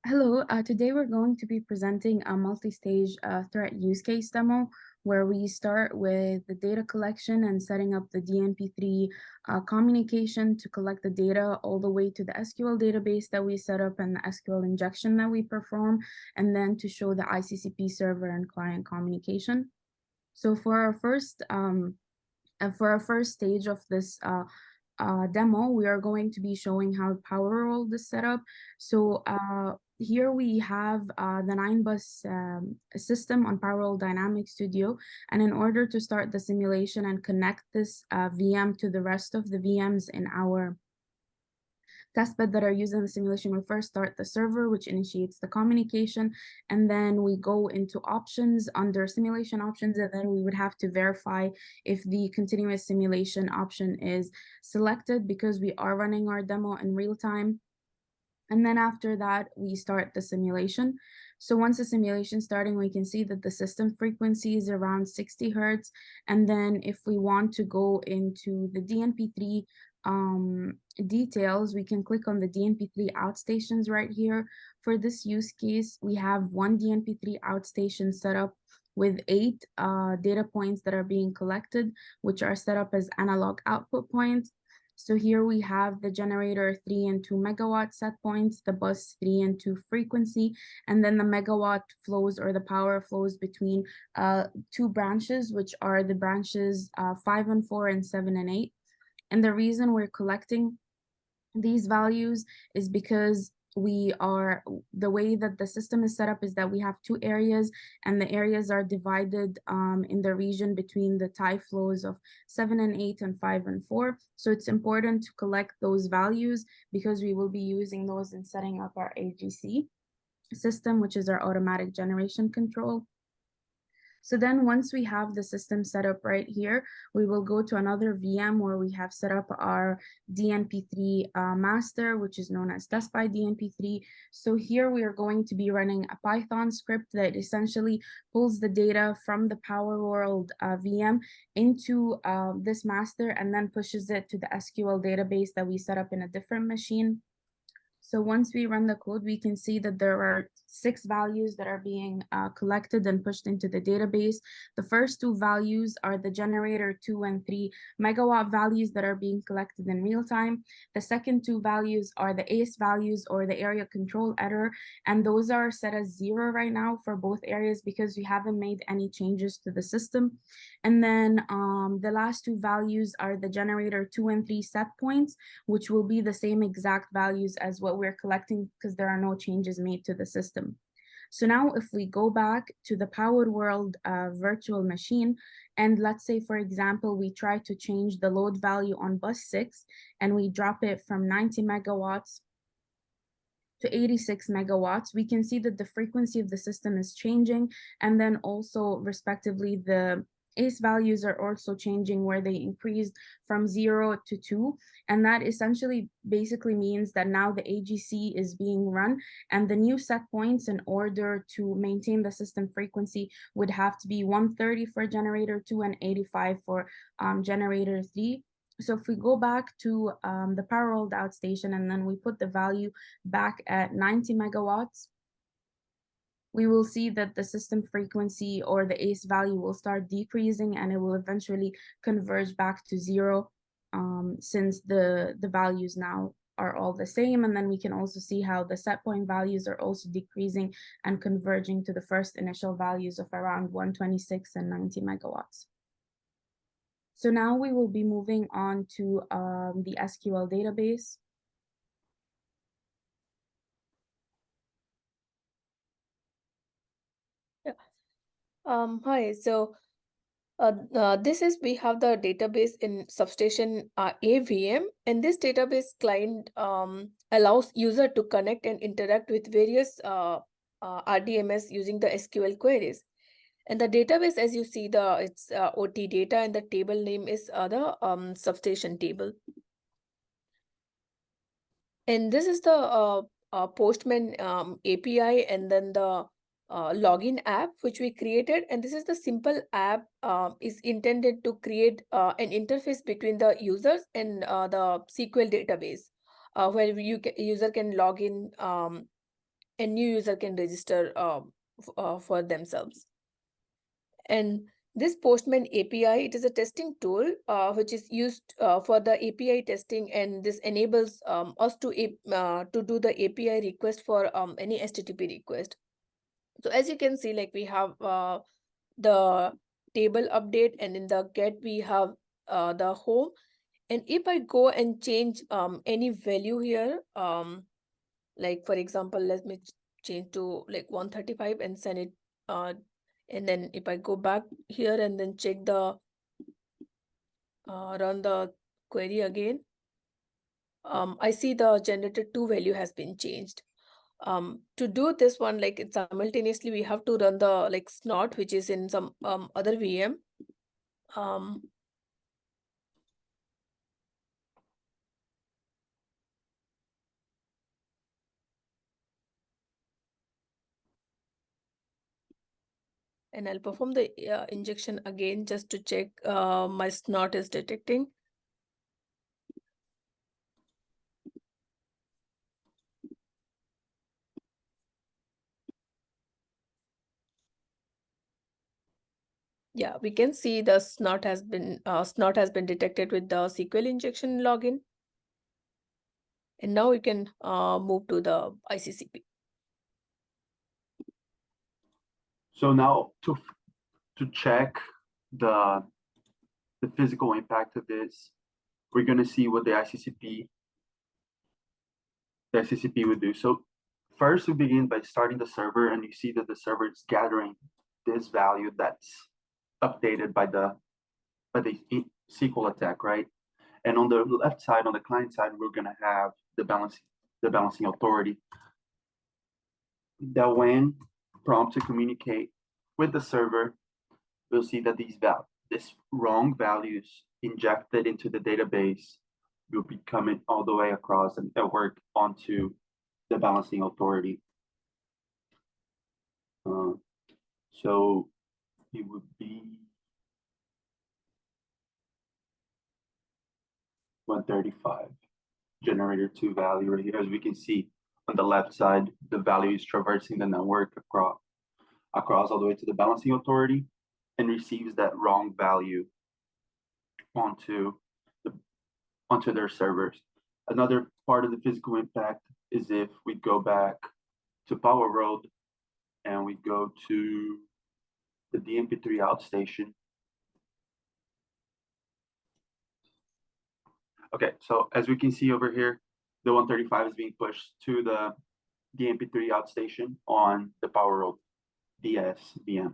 Hello, today we're going to be presenting a multi-stage threat use case demo where we start with the data collection and setting up the DNP3 communication to collect the data all the way to the SQL database that we set up and the SQL injection that we perform, and then to show the ICCP server and client communication. So for our first stage of this demo, we are going to be showing how Power World is set up. So here we have the 9-bus system on Power World Dynamics Studio. And in order to start the simulation and connect this VM to the rest of the VMs in our testbed that are used in the simulation, we first start the server, which initiates the communication, and then we go into options under simulation options, and then we would have to verify if the continuous simulation option is selected because we are running our demo in real time. And then after that, we start the simulation. So once the simulation starting, we can see that the system frequency is around 60 Hertz. And then if we want to go into the DNP3 details, we can click on the DNP3 outstations right here. For this use case, we have one DNP3 outstation set up with 8 data points that are being collected, which are set up as analog output points. So here we have the generator 3 and 2 megawatt set points, the bus 3 and 2 frequency, and then the megawatt flows or the power flows between 2 branches, which are the branches 5 and 4 and 7 and 8. And the reason we're collecting these values is because the way that the system is set up is that we have 2 areas, and the areas are divided in the region between the tie flows of 7 and 8 and 5 and 4. So it's important to collect those values because we will be using those in setting up our AGC system, which is our automatic generation control. So then once we have the system set up right here, we will go to another VM where we have set up our DNP3 master, which is known as test by DNP3. So here we are going to be running a Python script that essentially pulls the data from the Power World VM into this master and then pushes it to the SQL database that we set up in a different machine. So once we run the code, we can see that there are 6 values that are being collected and pushed into the database. The first 2 values are the generator 2 and 3 megawatt values that are being collected in real time. The second 2 values are the ACE values or the area control error, and those are set as 0 right now for both areas because we haven't made any changes to the system. And then the last 2 values are the generator 2 and 3 set points, which will be the same exact values as what we're collecting because there are no changes made to the system. So now if we go back to the Power World virtual machine, and let's say, for example, we try to change the load value on bus 6 and we drop it from 90 megawatts to 86 megawatts, we can see that the frequency of the system is changing, and then also respectively the ACE values are also changing where they increased from 0 to 2. And that essentially basically means that now the AGC is being run, and the new set points in order to maintain the system frequency would have to be 130 for generator 2 and 85 for generator 3. So if we go back to the Power World outstation and then we put the value back at 90 megawatts, we will see that the system frequency or the ACE value will start decreasing and it will eventually converge back to 0 since the values now are all the same. And then we can also see how the set point values are also decreasing and converging to the first initial values of around 126 and 90 megawatts. So now we will be moving on to the SQL database. Hi, so we have the database in substation AVM, and this database client allows user to connect and interact with various RDMS using the SQL queries. And the database, as you see, it's OT data, and the table name is the substation table. And this is the Postman API, and then the login app which we created. And this is the simple app is intended to create an interface between the users and the SQL database, where user can log in and new user can register for themselves. And this Postman API, it is a testing tool which is used for the API testing, and this enables us to do the API request for any HTTP request. So as you can see, like we have the table update, and in the get we have the home. And if I go and change any value here, like for example, let me change to like 135 and send it. And then if I go back here and then check the run the query again, I see the generated to value has been changed. To do this one, like it simultaneously, we have to run the like snort, which is in some other VM. And I'll perform the injection again just to check my snort is detecting. Yeah, we can see the snort has been detected with the SQL injection login. And now we can move to the ICCP. So now to check the physical impact of this, we're going to see what the ICCP would do. So first we begin by starting the server, and you see that the server is gathering this value that's updated by the SQL attack, right? And on the left side, on the client side, we're going to have the balancing authority that when prompted to communicate with the server, we'll see that this wrong values injected into the database will be coming all the way across and work onto the balancing authority. So it would be 135 generator 2 value right here. As we can see on the left side, the value is traversing the network across all the way to the balancing authority and receives that wrong value onto their servers. Another part of the physical impact is if we go back to Power Road and we go to the DMP3 outstation. Okay, so as we can see over here, the 135 is being pushed to the DMP3 outstation on the Power Road DS VM.